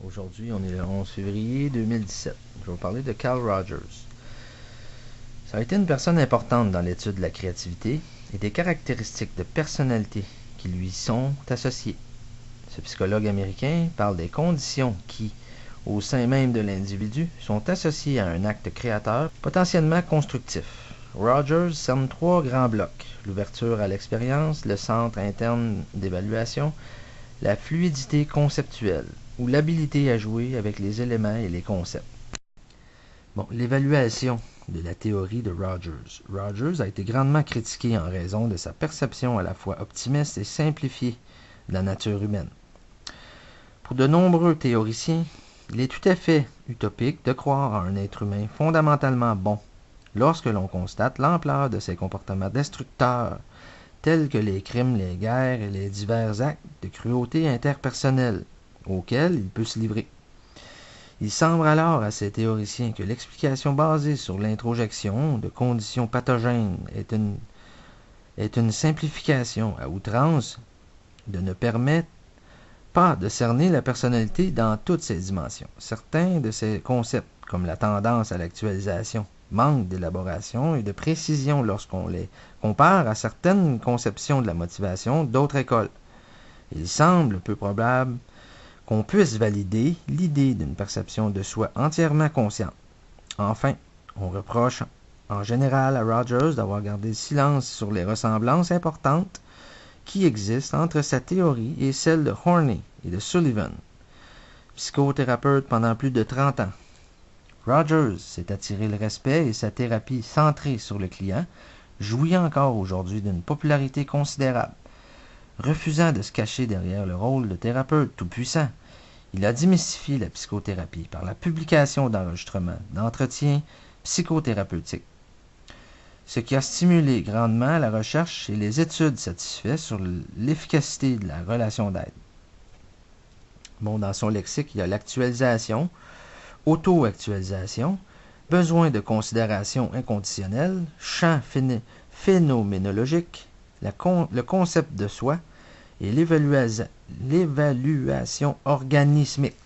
Aujourd'hui, on est le 11 février 2017. Je vais vous parler de Carl Rogers. Ça a été une personne importante dans l'étude de la créativité et des caractéristiques de personnalité qui lui sont associées. Ce psychologue américain parle des conditions qui, au sein même de l'individu, sont associées à un acte créateur potentiellement constructif. Rogers cerne 3 grands blocs: l'ouverture à l'expérience, le centre interne d'évaluation, la fluidité conceptuelle, ou l'habilité à jouer avec les éléments et les concepts. L'évaluation de la théorie de Rogers. Rogers a été grandement critiqué en raison de sa perception à la fois optimiste et simplifiée de la nature humaine. Pour de nombreux théoriciens, il est tout à fait utopique de croire en un être humain fondamentalement bon lorsque l'on constate l'ampleur de ses comportements destructeurs tels que les crimes, les guerres et les divers actes de cruauté interpersonnelle auxquels il peut se livrer. Il semble alors à ces théoriciens que l'explication basée sur l'introjection de conditions pathogènes est une simplification à outrance de ne permettre pas de cerner la personnalité dans toutes ses dimensions. Certains de ces concepts, comme la tendance à l'actualisation, manquent d'élaboration et de précision lorsqu'on les compare à certaines conceptions de la motivation d'autres écoles. Il semble peu probable qu'on puisse valider l'idée d'une perception de soi entièrement consciente. Enfin, on reproche en général à Rogers d'avoir gardé le silence sur les ressemblances importantes qui existent entre sa théorie et celle de Horney et de Sullivan, psychothérapeute pendant plus de 30 ans. Rogers s'est attiré le respect et sa thérapie centrée sur le client jouit encore aujourd'hui d'une popularité considérable. Refusant de se cacher derrière le rôle de thérapeute tout-puissant, il a démystifié la psychothérapie par la publication d'enregistrements d'entretiens psychothérapeutiques, ce qui a stimulé grandement la recherche et les études satisfaites sur l'efficacité de la relation d'aide. Dans son lexique, il y a l'actualisation, auto-actualisation, besoin de considération inconditionnelle, champ phénoménologique, le concept de soi et l'évaluation organismique.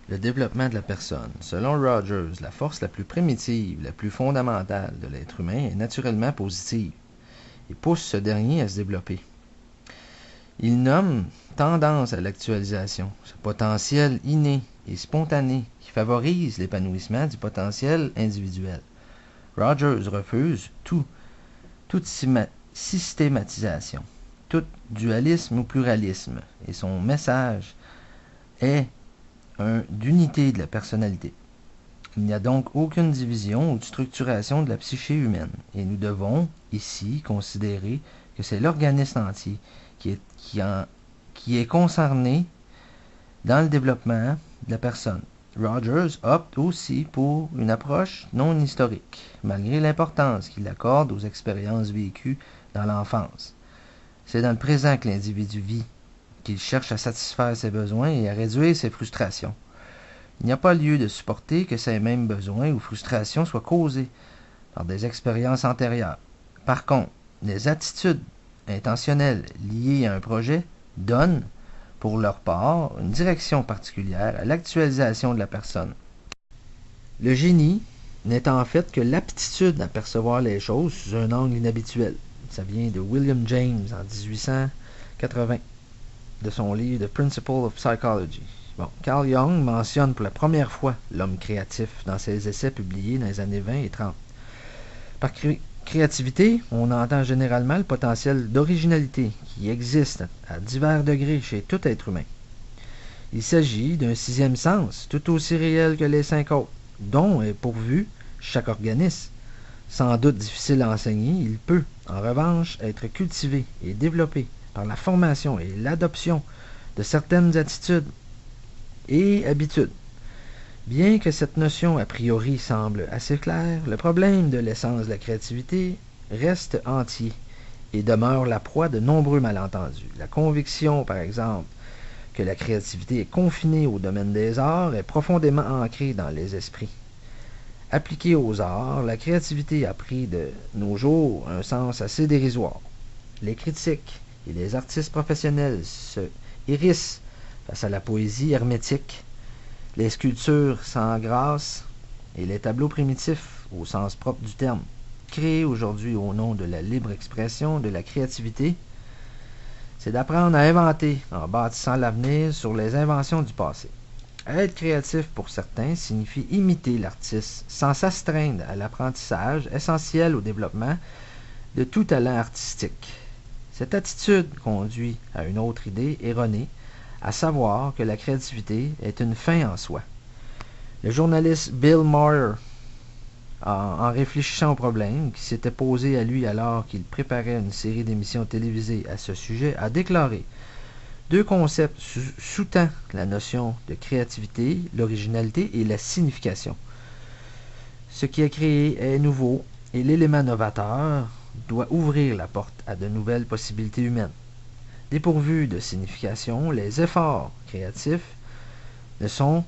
Le développement de la personne. Selon Rogers, la force la plus primitive, la plus fondamentale de l'être humain est naturellement positive et pousse ce dernier à se développer. Il nomme tendance à l'actualisation, ce potentiel inné et spontané qui favorise l'épanouissement du potentiel individuel. Rogers refuse toute systématisation, tout dualisme ou pluralisme, et son message est d'unité de la personnalité. Il n'y a donc aucune division ou structuration de la psyché humaine, et nous devons ici considérer que c'est l'organisme entier qui est concerné dans le développement de la personne. Rogers opte aussi pour une approche non historique, malgré l'importance qu'il accorde aux expériences vécues dans l'enfance. C'est dans le présent que l'individu vit, qu'il cherche à satisfaire ses besoins et à réduire ses frustrations. Il n'y a pas lieu de supporter que ces mêmes besoins ou frustrations soient causés par des expériences antérieures. Par contre, les attitudes intentionnelles liées à un projet donnent, pour leur part, une direction particulière à l'actualisation de la personne. Le génie n'est en fait que l'aptitude à percevoir les choses sous un angle inhabituel. Ça vient de William James en 1880, de son livre The Principle of Psychology. Carl Jung mentionne pour la première fois l'homme créatif dans ses essais publiés dans les années 20 et 30. Par créativité, on entend généralement le potentiel d'originalité qui existe à divers degrés chez tout être humain. Il s'agit d'un sixième sens, tout aussi réel que les 5 autres, dont est pourvu chaque organisme. Sans doute difficile à enseigner, il peut, en revanche, être cultivé et développé par la formation et l'adoption de certaines attitudes et habitudes. Bien que cette notion a priori semble assez claire, le problème de l'essence de la créativité reste entier et demeure la proie de nombreux malentendus. La conviction, par exemple, que la créativité est confinée au domaine des arts est profondément ancrée dans les esprits. Appliquée aux arts, la créativité a pris de nos jours un sens assez dérisoire. Les critiques et les artistes professionnels se hérissent face à la poésie hermétique les sculptures sans grâce et les tableaux primitifs au sens propre du terme, créés aujourd'hui au nom de la libre expression, de la créativité, c'est d'apprendre à inventer en bâtissant l'avenir sur les inventions du passé. Être créatif pour certains signifie imiter l'artiste sans s'astreindre à l'apprentissage essentiel au développement de tout talent artistique. Cette attitude conduit à une autre idée erronée, à savoir que la créativité est une fin en soi. Le journaliste Bill Maher, en réfléchissant au problème qui s'était posé à lui alors qu'il préparait une série d'émissions télévisées à ce sujet, a déclaré: deux concepts sous-tendent la notion de créativité, l'originalité et la signification. Ce qui est créé est nouveau et l'élément novateur doit ouvrir la porte à de nouvelles possibilités humaines. Dépourvus de signification, les efforts créatifs ne sont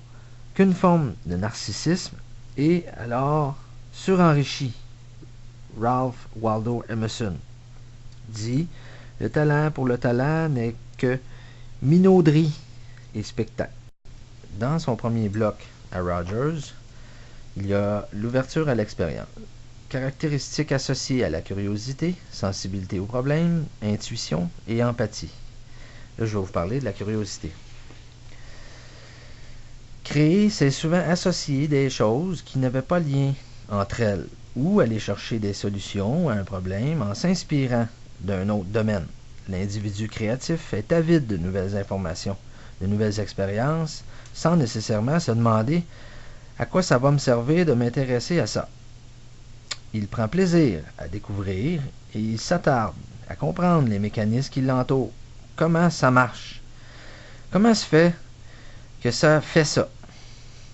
qu'une forme de narcissisme et alors surenrichi. Ralph Waldo Emerson dit: le talent pour le talent n'est que minauderie et spectacle. Dans son premier bloc à Rogers, il y a l'ouverture à l'expérience, caractéristiques associées à la curiosité, sensibilité aux problèmes, intuition et empathie. Là, je vais vous parler de la curiosité. Créer, c'est souvent associer des choses qui n'avaient pas lien entre elles, ou aller chercher des solutions à un problème en s'inspirant d'un autre domaine. L'individu créatif est avide de nouvelles informations, de nouvelles expériences, sans nécessairement se demander à quoi ça va me servir de m'intéresser à ça. Il prend plaisir à découvrir et il s'attarde à comprendre les mécanismes qui l'entourent. Comment ça marche? Comment se fait que ça fait ça?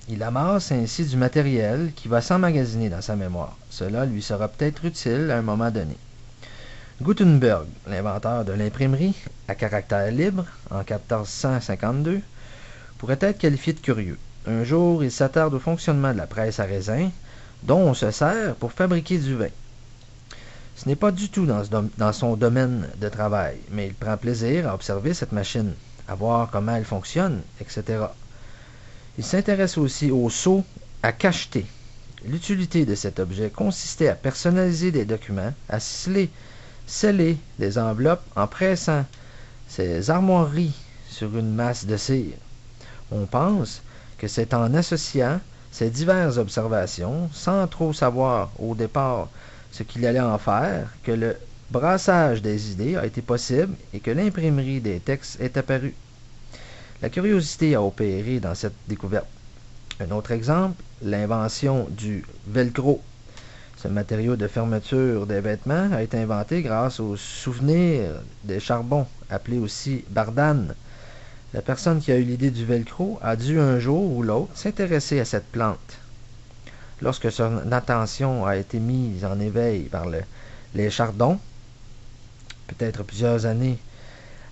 Il amasse ainsi du matériel qui va s'emmagasiner dans sa mémoire. Cela lui sera peut-être utile à un moment donné. Gutenberg, l'inventeur de l'imprimerie à caractère libre en 1452, pourrait être qualifié de curieux. Un jour, il s'attarde au fonctionnement de la presse à raisin, dont on se sert pour fabriquer du vin. Ce n'est pas du tout dans son domaine de travail, mais il prend plaisir à observer cette machine, à voir comment elle fonctionne, etc. Il s'intéresse aussi au seau à cacheter. L'utilité de cet objet consistait à personnaliser des documents, à sceller des enveloppes en pressant ces armoiries sur une masse de cire. On pense que c'est en associant ces diverses observations, sans trop savoir au départ ce qu'il allait en faire, que le brassage des idées a été possible et que l'imprimerie des textes est apparue. La curiosité a opéré dans cette découverte. Un autre exemple, l'invention du velcro. Ce matériau de fermeture des vêtements a été inventé grâce au souvenir des charbons, appelé aussi bardane. La personne qui a eu l'idée du velcro a dû un jour ou l'autre s'intéresser à cette plante. Lorsque son attention a été mise en éveil par les chardons, peut-être plusieurs années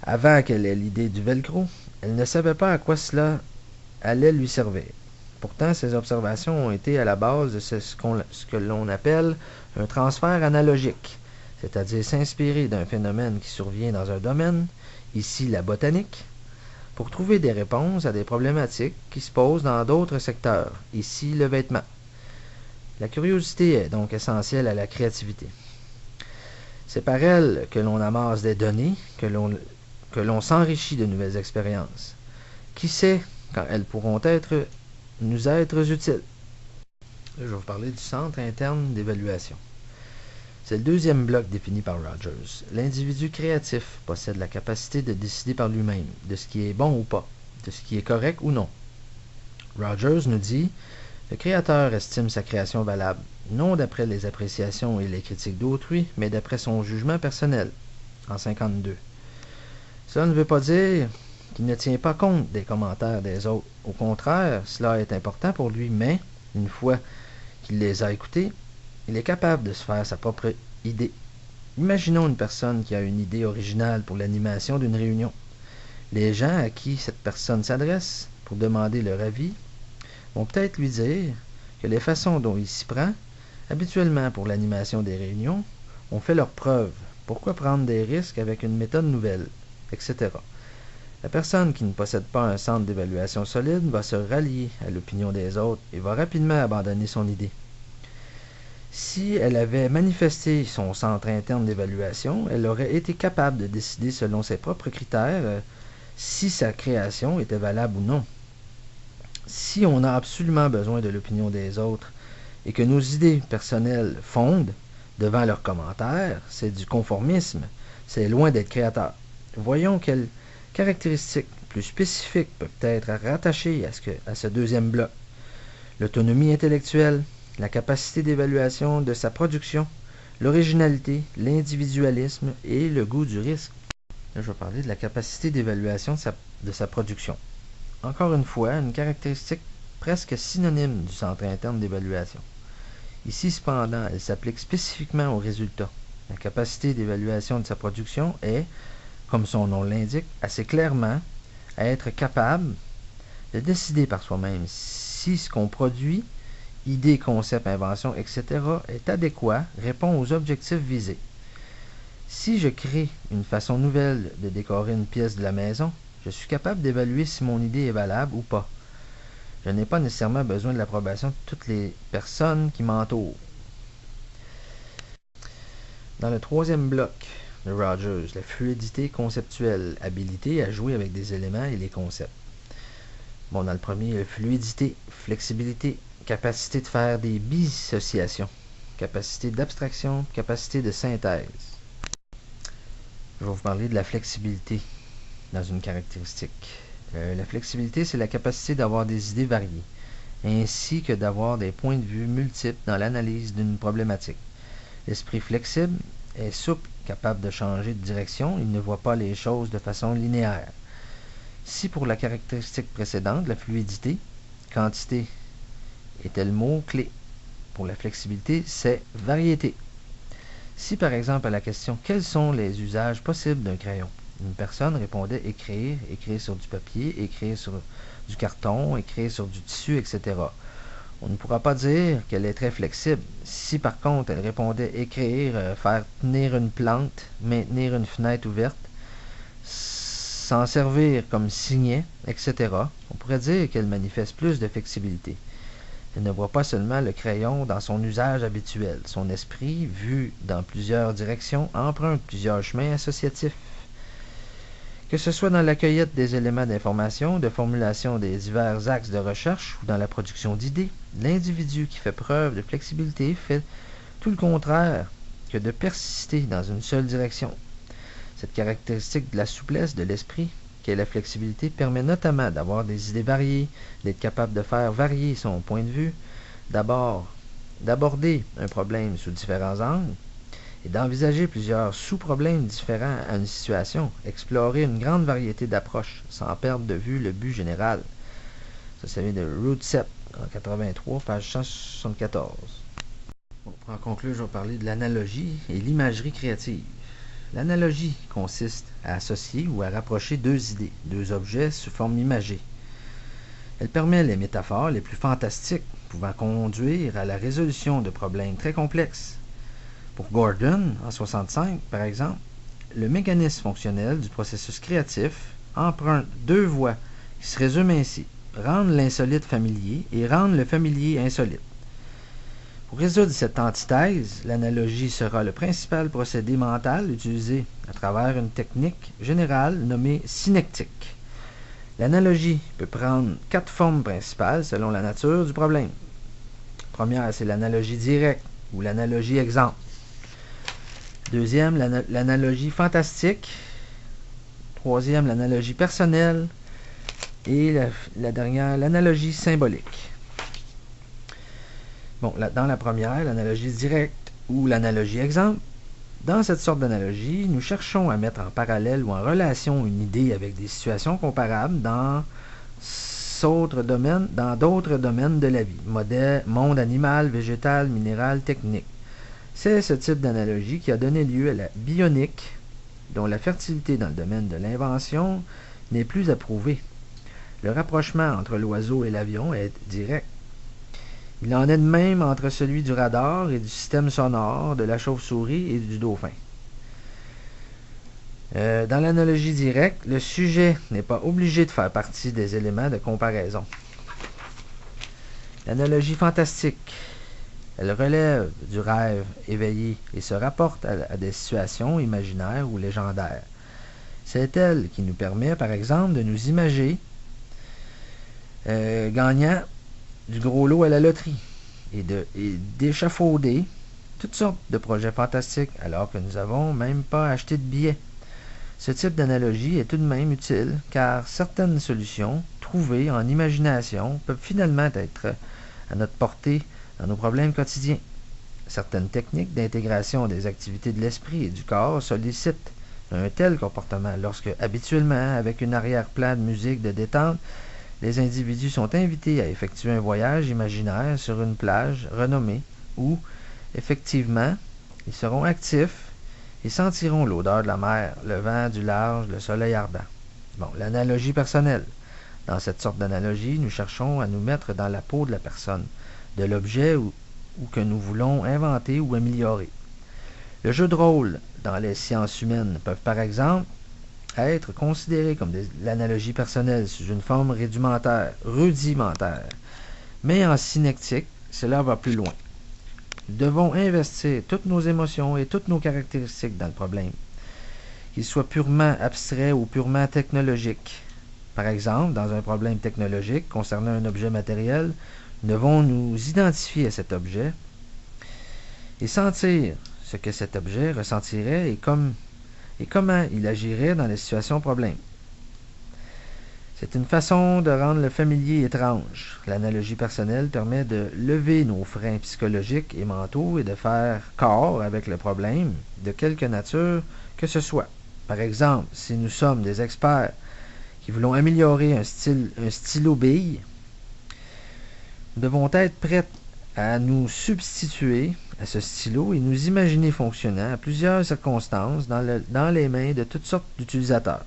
avant qu'elle ait l'idée du velcro, elle ne savait pas à quoi cela allait lui servir. Pourtant, ces observations ont été à la base de ce que l'on appelle un transfert analogique, c'est-à-dire s'inspirer d'un phénomène qui survient dans un domaine, ici la botanique, pour trouver des réponses à des problématiques qui se posent dans d'autres secteurs, ici le vêtement. La curiosité est donc essentielle à la créativité. C'est par elle que l'on amasse des données, que l'on s'enrichit de nouvelles expériences. Qui sait quand elles pourront nous être utiles? Là, je vais vous parler du centre interne d'évaluation. C'est le deuxième bloc défini par Rogers. L'individu créatif possède la capacité de décider par lui-même de ce qui est bon ou pas, de ce qui est correct ou non. Rogers nous dit: le créateur estime sa création valable, non d'après les appréciations et les critiques d'autrui, mais d'après son jugement personnel, en 52. Cela ne veut pas dire qu'il ne tient pas compte des commentaires des autres. Au contraire, cela est important pour lui, mais, une fois qu'il les a écoutés, il est capable de se faire sa propre idée. Imaginons une personne qui a une idée originale pour l'animation d'une réunion. Les gens à qui cette personne s'adresse pour demander leur avis vont peut-être lui dire que les façons dont il s'y prend, habituellement pour l'animation des réunions, ont fait leurs preuves. Pourquoi prendre des risques avec une méthode nouvelle, etc. La personne qui ne possède pas un centre d'évaluation solide va se rallier à l'opinion des autres et va rapidement abandonner son idée. Si elle avait manifesté son centre interne d'évaluation, elle aurait été capable de décider selon ses propres critères si sa création était valable ou non. Si on a absolument besoin de l'opinion des autres et que nos idées personnelles fondent devant leurs commentaires, c'est du conformisme, c'est loin d'être créateur. Voyons quelles caractéristiques plus spécifiques peuvent être rattachées à ce deuxième bloc. L'autonomie intellectuelle, la capacité d'évaluation de sa production, l'originalité, l'individualisme et le goût du risque. Là, je vais parler de la capacité d'évaluation de sa production. Encore une fois, une caractéristique presque synonyme du centre interne d'évaluation. Ici, cependant, elle s'applique spécifiquement aux résultats. La capacité d'évaluation de sa production est, comme son nom l'indique, assez clairement à être capable de décider par soi-même si ce qu'on produit, idée, concept, invention, etc., est adéquat, répond aux objectifs visés. Si je crée une façon nouvelle de décorer une pièce de la maison, je suis capable d'évaluer si mon idée est valable ou pas. Je n'ai pas nécessairement besoin de l'approbation de toutes les personnes qui m'entourent. Dans le troisième bloc de Rogers, la fluidité conceptuelle, habilité à jouer avec des éléments et les concepts. Bon, dans le premier, fluidité, flexibilité, capacité de faire des dissociations, capacité d'abstraction, capacité de synthèse. Je vais vous parler de la flexibilité dans une caractéristique. La flexibilité, c'est la capacité d'avoir des idées variées, ainsi que d'avoir des points de vue multiples dans l'analyse d'une problématique. L'esprit flexible est souple, capable de changer de direction, il ne voit pas les choses de façon linéaire. Si pour la caractéristique précédente, la fluidité, quantité était le mot-clé. Pour la flexibilité, c'est variété. Si par exemple à la question « Quels sont les usages possibles d'un crayon ?» une personne répondait « Écrire, écrire sur du papier, écrire sur du carton, écrire sur du tissu, etc. » On ne pourra pas dire qu'elle est très flexible. Si par contre elle répondait « Écrire, faire tenir une plante, maintenir une fenêtre ouverte, s'en servir comme signet, etc. » on pourrait dire qu'elle manifeste plus de flexibilité. Elle ne voit pas seulement le crayon dans son usage habituel. Son esprit, vu dans plusieurs directions, emprunte plusieurs chemins associatifs. Que ce soit dans la cueillette des éléments d'information, de formulation des divers axes de recherche ou dans la production d'idées, l'individu qui fait preuve de flexibilité fait tout le contraire que de persister dans une seule direction. Cette caractéristique de la souplesse de l'esprit, qu'est la flexibilité, permet notamment d'avoir des idées variées, d'être capable de faire varier son point de vue, d'aborder un problème sous différents angles, et d'envisager plusieurs sous-problèmes différents à une situation, explorer une grande variété d'approches, sans perdre de vue le but général. Ça vient de Rootsept, en 83, page 174. Bon, pour en conclure, je vais parler de l'analogie et l'imagerie créative. L'analogie consiste à associer ou à rapprocher deux idées, deux objets sous forme imagée. Elle permet les métaphores les plus fantastiques, pouvant conduire à la résolution de problèmes très complexes. Pour Gordon, en 1965, par exemple, le mécanisme fonctionnel du processus créatif emprunte deux voies qui se résument ainsi: rendre l'insolite familier et rendre le familier insolite. Pour résoudre cette antithèse, l'analogie sera le principal procédé mental utilisé à travers une technique générale nommée synectique. L'analogie peut prendre 4 formes principales selon la nature du problème. La première, c'est l'analogie directe ou l'analogie exemple. Deuxième, l'analogie fantastique. Troisième, l'analogie personnelle. Et la dernière, l'analogie symbolique. Bon, dans la première, l'analogie directe ou l'analogie exemple, dans cette sorte d'analogie, nous cherchons à mettre en parallèle ou en relation une idée avec des situations comparables dans d'autres domaines de la vie, monde animal, végétal, minéral, technique. C'est ce type d'analogie qui a donné lieu à la bionique, dont la fertilité dans le domaine de l'invention n'est plus à prouver. Le rapprochement entre l'oiseau et l'avion est direct. Il en est de même entre celui du radar et du système sonore, de la chauve-souris et du dauphin. Dans l'analogie directe, le sujet n'est pas obligé de faire partie des éléments de comparaison. L'analogie fantastique, elle relève du rêve éveillé et se rapporte à des situations imaginaires ou légendaires. C'est elle qui nous permet, par exemple, de nous imaginer gagnant du gros lot à la loterie et d'échafauder toutes sortes de projets fantastiques alors que nous n'avons même pas acheté de billets. Ce type d'analogie est tout de même utile car certaines solutions trouvées en imagination peuvent finalement être à notre portée dans nos problèmes quotidiens. Certaines techniques d'intégration des activités de l'esprit et du corps sollicitent un tel comportement lorsque, habituellement, avec une arrière-plan de musique de détente, les individus sont invités à effectuer un voyage imaginaire sur une plage renommée où, effectivement, ils seront actifs et sentiront l'odeur de la mer, le vent du large, le soleil ardent. Bon, l'analogie personnelle. Dans cette sorte d'analogie, nous cherchons à nous mettre dans la peau de la personne, de l'objet ou que nous voulons inventer ou améliorer. Le jeu de rôle dans les sciences humaines peuvent par exemple être considérés comme l'analogie personnelle sous une forme rudimentaire. Mais en synectique, cela va plus loin. Nous devons investir toutes nos émotions et toutes nos caractéristiques dans le problème, qu'il soit purement abstrait ou purement technologique. Par exemple, dans un problème technologique concernant un objet matériel, nous devons nous identifier à cet objet et sentir ce que cet objet ressentirait et comment il agirait dans les situations problèmes. C'est une façon de rendre le familier étrange. L'analogie personnelle permet de lever nos freins psychologiques et mentaux et de faire corps avec le problème, de quelque nature que ce soit. Par exemple, si nous sommes des experts qui voulons améliorer un stylo bille, nous devons être prêts à nous substituer à ce stylo et nous imaginer fonctionnant à plusieurs circonstances dans les mains de toutes sortes d'utilisateurs.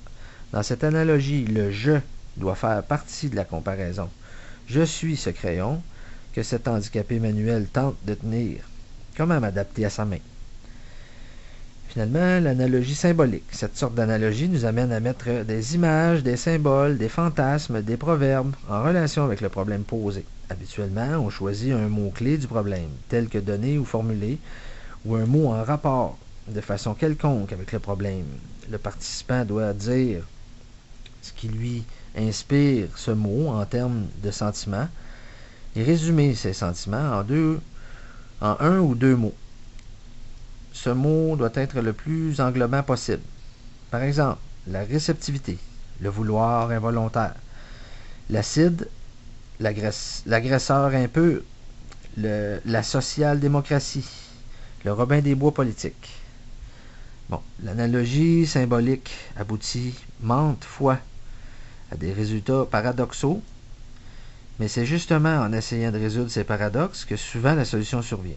Dans cette analogie, le « je » doit faire partie de la comparaison. Je suis ce crayon que cet handicapé manuel tente de tenir. Comment m'adapter à sa main? Finalement, l'analogie symbolique. Cette sorte d'analogie nous amène à mettre des images, des symboles, des fantasmes, des proverbes en relation avec le problème posé. Habituellement, on choisit un mot-clé du problème, tel que donné ou formulé, ou un mot en rapport de façon quelconque avec le problème. Le participant doit dire ce qui lui inspire ce mot en termes de sentiments et résumer ces sentiments en un ou deux mots. Ce mot doit être le plus englobant possible. Par exemple, la réceptivité, le vouloir involontaire, l'acide, l'agresseur impur, la social-démocratie, le Robin des Bois politique. Bon, l'analogie symbolique aboutit maintes fois à des résultats paradoxaux, mais c'est justement en essayant de résoudre ces paradoxes que souvent la solution survient.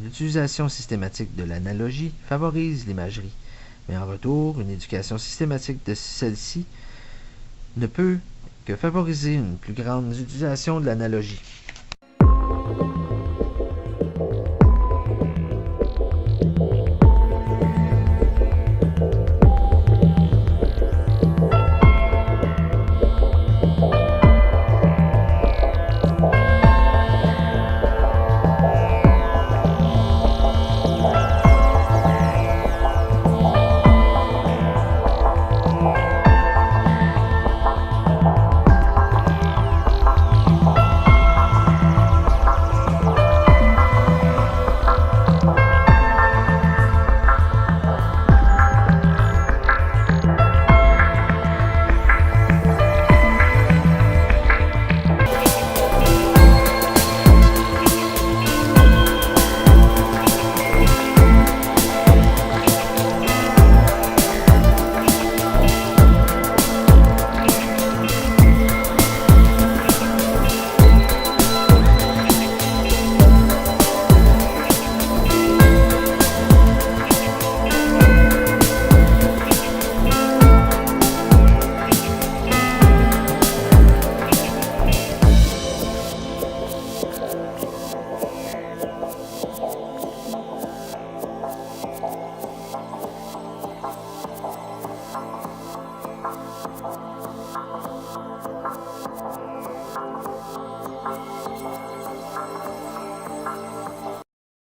L'utilisation systématique de l'analogie favorise l'imagerie, mais en retour, une éducation systématique de celle-ci ne peut que favoriser une plus grande utilisation de l'analogie.